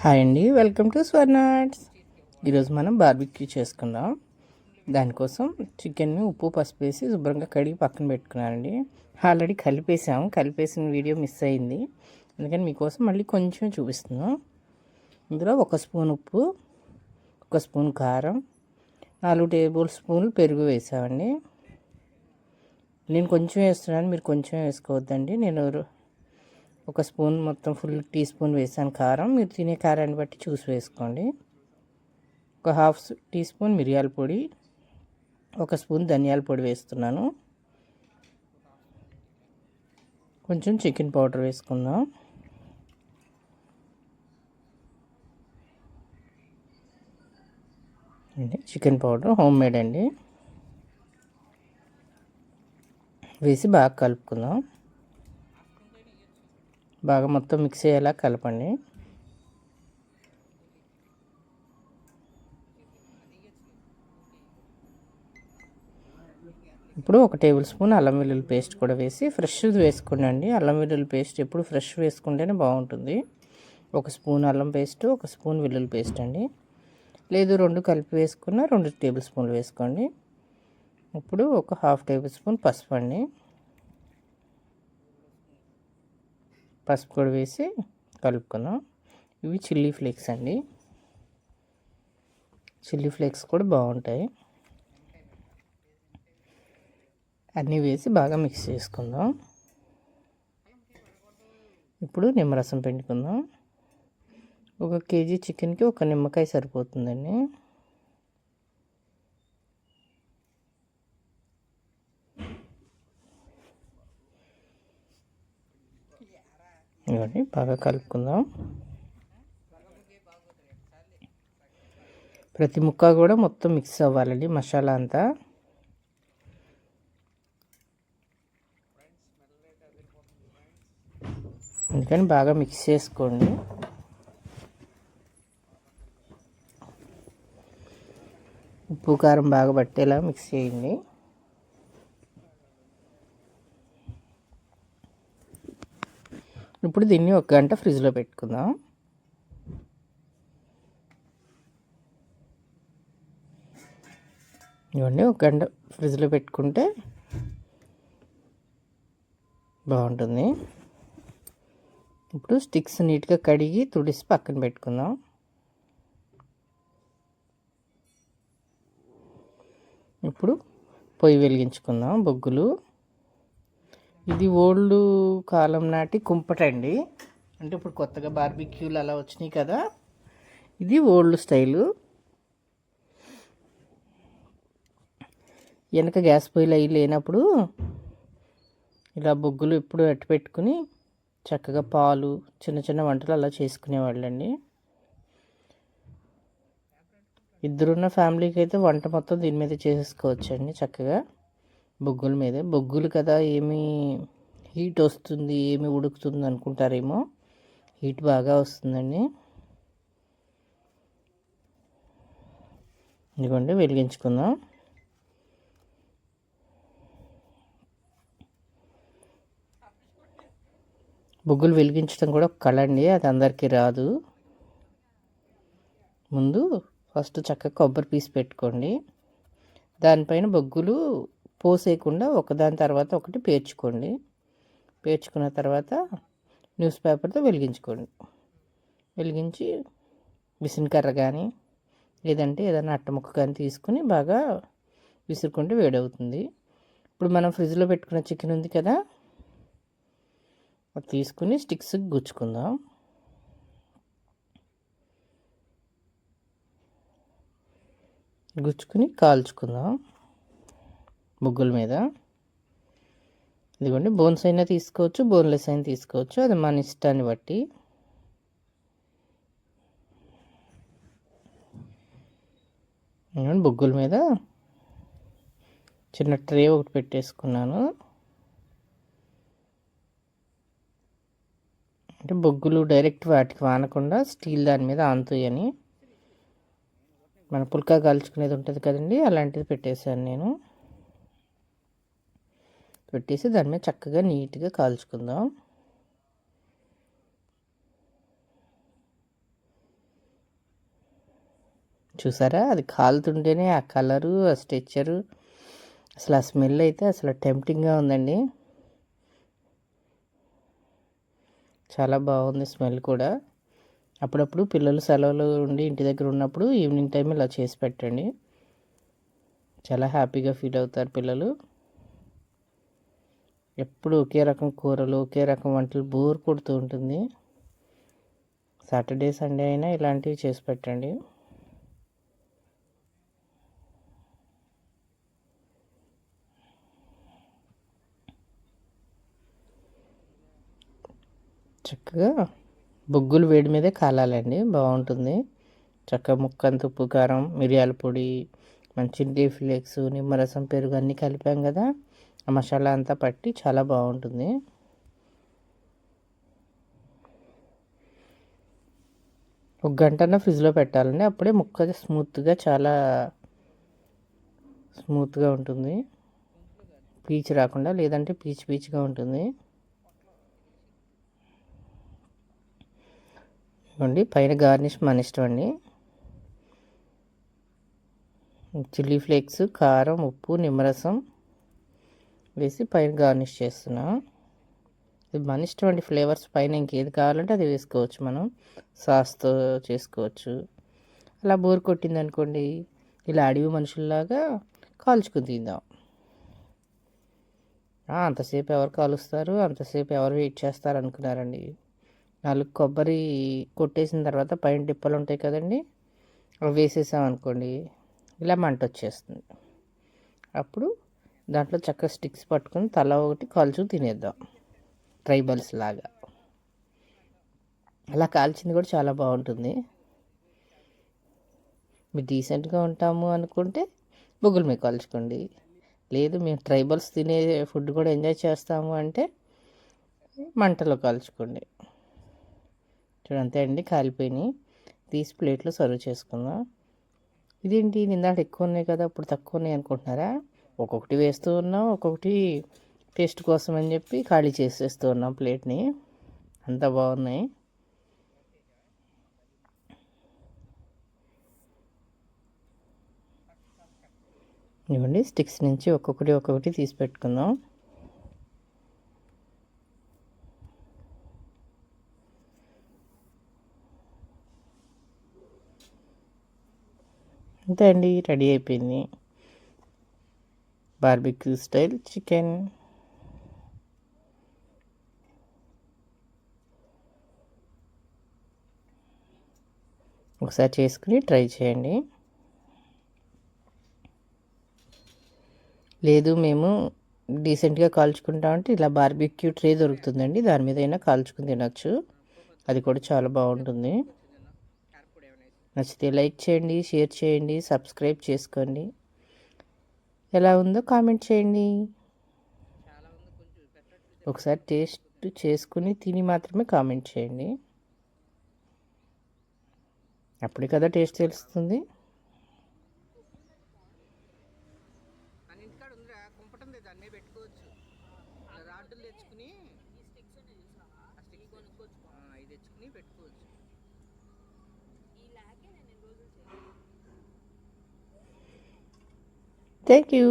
Hi అండి, welcome to స్వర్ణార్ట్స్. ఈరోజు మనం బార్బిక్యూ చేసుకుందాం. దానికోసం చికెన్ని ఉప్పు పసుపు వేసి శుభ్రంగా కడిగి పక్కన పెట్టుకున్నానండి. ఆల్రెడీ కలిపేసిన వీడియో మిస్ అయింది, అందుకని మీకోసం మళ్ళీ కొంచెం చూపిస్తున్నాం. ఇందులో 1 స్పూన్ ఉప్పు, 1 స్పూన్ కారం, 4 టేబుల్ స్పూన్లు పెరుగు వేసామండి. నేను కొంచెం వేస్తున్నాను, మీరు కొంచెం వేసుకోవద్దండి. నేను 1 స్పూన్ మొత్తం ఫుల్ టీ స్పూన్ వేసాను కారం. మీరు తినే కారాన్ని బట్టి చూసి వేసుకోండి. 1/2 టీ స్పూన్ మిరియాల పొడి, 1 స్పూన్ ధనియాల పొడి వేస్తున్నాను. కొంచెం చికెన్ పౌడర్ వేసుకుందాం. చికెన్ పౌడర్ హోమ్ మేడ్ అండి. వేసి బాగా కలుపుకుందాం. బాగా మొత్తం మిక్స్ అయ్యేలా కలపండి. ఇప్పుడు 1 టేబుల్ స్పూన్ అల్లం వెల్లుల్లి పేస్ట్ కూడా వేసి ఫ్రెష్ది వేసుకోండి. అల్లం వెల్లుల్లి పేస్ట్ ఎప్పుడు ఫ్రెష్ వేసుకుంటేనే బాగుంటుంది. 1 స్పూన్ అల్లం పేస్ట్, 1 స్పూన్ వెల్లుల్లి పేస్ట్ అండి. లేదు 2 కలిపి వేసుకున్న 2 టేబుల్ స్పూన్లు వేసుకోండి. ఇప్పుడు 1/2 టేబుల్ స్పూన్ పసుపు అండి. పసుపు కూడా వేసి కలుపుకుందాం. ఇవి చిల్లీ ఫ్లేక్స్ అండి. చిల్లీ ఫ్లేక్స్ కూడా బాగుంటాయి. అన్నీ వేసి బాగా మిక్స్ చేసుకుందాం. ఇప్పుడు నిమ్మరసం పిండుకుందాం. 1 కేజీ చికెన్కి 1 నిమ్మకాయ సరిపోతుందండి. ఇవన్నీ బాగా కలుపుకుందాం. ప్రతి ముక్క కూడా మొత్తం మిక్స్ అవ్వాలండి, మసాలా అంతా. అందుకని బాగా మిక్స్ చేసుకోండి. ఉప్పు కారం బాగా పట్టేలా మిక్స్ చేయండి. ఇప్పుడు దీన్ని 1 గంట ఫ్రిడ్జ్లో పెట్టుకుందాం. ఇవన్నీ 1 గంట ఫ్రిడ్జ్లో పెట్టుకుంటే బాగుంటుంది. ఇప్పుడు స్టిక్స్ నీట్గా కడిగి తుడిసి పక్కన పెట్టుకుందాం. ఇప్పుడు పొయ్యి వెలిగించుకుందాం. బొగ్గులు, ఇది ఓల్డ్ కాలం నాటి కుంపటండి. అంటే ఇప్పుడు కొత్తగా బార్బిక్యూలు అలా వచ్చినాయి కదా, ఇది ఓల్డ్ స్టైలు. వెనక గ్యాస్ పొయ్యిలు అవి లేనప్పుడు ఇలా బొగ్గులు ఎప్పుడు అట్టు పెట్టుకుని చక్కగా పాలు, చిన్న చిన్న వంటలు అలా చేసుకునేవాళ్ళండి. ఇద్దరున్న ఫ్యామిలీకి అయితే వంట మొత్తం దీని మీద చేసేసుకోవచ్చండి చక్కగా, బొగ్గుల మీదే. బొగ్గులు కదా, ఏమి హీట్ వస్తుంది, ఏమి ఉడుకుతుంది అనుకుంటారేమో, హీట్ బాగా వస్తుందండి. ఇదిగోండి, వెలిగించుకుందాం. బొగ్గులు వెలిగించడం కూడా ఒక కళ అండి, అది అందరికీ రాదు. ముందు ఫస్ట్ చక్కగా కొబ్బరి పీస్ పెట్టుకోండి. దానిపైన బొగ్గులు పోసేయకుండా ఒకదాని తర్వాత ఒకటి పేర్చుకోండి. పేర్చుకున్న తర్వాత న్యూస్ పేపర్తో వెలిగించుకోండి. వెలిగించి విసినకర్ర కానీ లేదంటే ఏదైనా అట్టముక్క కానీ తీసుకుని బాగా విసురుకుంటే వేడవుతుంది. ఇప్పుడు మనం ఫ్రిడ్జ్లో పెట్టుకున్న చికెన్ ఉంది కదా, అది తీసుకుని స్టిక్స్ గుచ్చుకుందాం. గుచ్చుకుని కాల్చుకుందాం బొగ్గుల మీద. ఇదిగోండి, బోన్స్ అయినా తీసుకోవచ్చు, బోన్లెస్ అయినా తీసుకోవచ్చు, అది మన ఇష్టాన్ని బట్టి. బొగ్గుల మీద చిన్న ట్రే ఒకటి పెట్టేసుకున్నాను. అంటే బొగ్గులు డైరెక్ట్ వాటికి వానకుండా స్టీల్ దాని మీద ఆనుతాయని. మన పుల్కా కాల్చుకునేది ఉంటుంది కదండి, అలాంటిది పెట్టేశాను నేను. పెట్టేసి దాని మీద చక్కగా నీట్గా కాల్చుకుందాం. చూసారా, అది కాలుతుంటేనే ఆ కలరు, ఆ స్ట్రెచ్చరు, అసలు ఆ స్మెల్ అయితే అసలు టెంప్టింగ్గా ఉందండి. చాలా బాగుంది స్మెల్ కూడా. అప్పుడప్పుడు పిల్లలు సెలవులు ఉండి ఇంటి దగ్గర ఉన్నప్పుడు ఈవినింగ్ టైం ఇలా చేసి పెట్టండి, చాలా హ్యాపీగా ఫీల్ అవుతారు పిల్లలు. ఎప్పుడు ఒకే రకం కూరలు, ఒకే రకం వంటలు బోర్ కొడుతూ ఉంటుంది. సాటర్డే సండే అయినా ఇలాంటివి చేసి పెట్టండి. చక్కగా బొగ్గులు వేడి మీదే కాలాలండి, బాగుంటుంది. చక్కగా ముక్కంత ఉప్పు, కారం, మిరియాల పొడి, మంచి చిల్లీ ఫ్లేక్స్, నిమ్మరసం, పెరుగు అన్నీ కలిపాం కదా, ఆ మసాలా అంతా పట్టి చాలా బాగుంటుంది. ఒక గంటన్న ఫ్రిడ్జ్లో పెట్టాలండి, అప్పుడే ముక్క స్మూత్గా, చాలా స్మూత్గా ఉంటుంది, పీచు రాకుండా, లేదంటే పీచు పీచుగా ఉంటుంది. ఇవ్వండి, పైన గార్నిష్ మన ఇష్టం అండి. చిల్లీ ఫ్లేక్స్, కారం, ఉప్పు, నిమ్మరసం వేసి పైన గార్నిష్ చేస్తున్నా. ఇది మన ఇష్టం అండి, ఫ్లేవర్స్ పైన ఇంకేది కావాలంటే అది వేసుకోవచ్చు, మనం సాస్తో చేసుకోవచ్చు. అలా బోర్ కొట్టింది అనుకోండి, ఇలా అడవి మనుషుల్లాగా కాల్చుకుని తిందాం. అంతసేపు ఎవరు కాలుస్తారు, అంతసేపు ఎవరు వెయిట్ చేస్తారు అనుకున్నారండి. 4 కొబ్బరి కొట్టేసిన తర్వాత పైన డిప్పలు ఉంటాయి కదండి, అవి వేసేసాం అనుకోండి, ఇలా మంట వచ్చేస్తుంది. అప్పుడు దాంట్లో చక్కగా స్టిక్స్ పట్టుకొని తల ఒకటి కాల్చు తినేద్దాం, ట్రైబల్స్ లాగా. అలా కాల్చింది కూడా చాలా బాగుంటుంది. మీరు డీసెంట్గా ఉంటాము అనుకుంటే బొగ్గుల మీద కాల్చుకోండి, లేదు మేము ట్రైబల్స్ తినే ఫుడ్ కూడా ఎంజాయ్ చేస్తాము అంటే మంటలో కాల్చుకోండి. చూడంతే అండి, కాలిపోయినాయి. తీసి ప్లేట్లో సర్వ్ చేసుకుందాం. ఇదేంటి నిందాక ఎక్కువ ఉన్నాయి కదా, ఇప్పుడు తక్కువ ఉన్నాయి అనుకుంటున్నారా? ఒక్కొక్కటి వేస్తూ ఉన్నాం, ఒక్కొక్కటి టేస్ట్ కోసం అని చెప్పి ఖాళీ చేసేస్తూ ఉన్నాం ప్లేట్ని. అంత బాగున్నాయి. ఇవ్వండి, స్టిక్స్ నుంచి ఒక్కొక్కటి తీసి పెట్టుకుందాం. అంతే అండి, రెడీ అయిపోయింది బార్బిక్యూ స్టైల్ చికెన్. ఒకసారి చేసుకుని ట్రై చేయండి. లేదు మేము డీసెంట్గా కాల్చుకుంటామంటే ఇలా బార్బిక్యూ ట్రే దొరుకుతుందండి, దాని మీద అయినా కాల్చుకుని తినచ్చు, అది కూడా చాలా బాగుంటుంది. నచ్చితే లైక్ చేయండి, షేర్ చేయండి, సబ్స్క్రైబ్ చేసుకోండి. ఎలా ఉందో కామెంట్ చేయండి. ఒకసారి టేస్ట్ చేసుకుని తిని మాత్రమే కామెంట్ చేయండి, అప్పుడే కదా టేస్ట్ తెలుస్తుంది. Thank you.